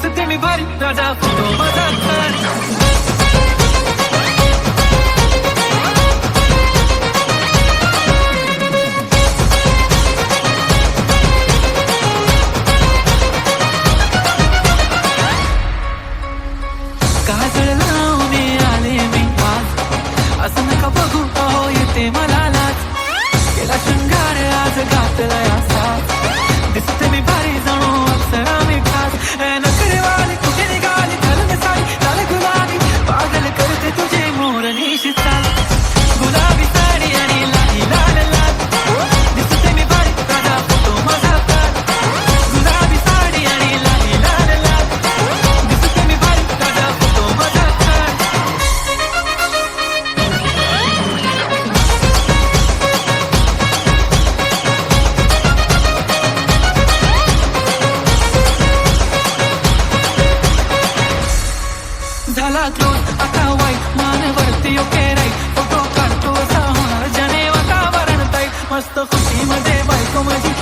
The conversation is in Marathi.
दिसते मी भारी राजा फोटो माझा छान काजळ लावून आले मी आज असं नका बघू अहो येते मला लाज केला शृंगार आज घातलाय असा दिसते मी भारी जणू अप्सरा मी खास नखरे वाली कुठे निघाली घालून साडी लाल गुलाबी पागल करते तुझे मोरनीशी चाल गुलाबी साडी आणि लाली लाल लाल दिसते मी भारी राजा फोटो माझा काल गुलाबी साडी आणि लाली लाल लाल दिसते मी भारी राजा फोटो माझा काल झाला क्लोज आता वाईट मानवरती ओके राईट फोटो काढतो असा होणार जने वातावरण ताईट मस्त खुशी मध्ये बायको माझी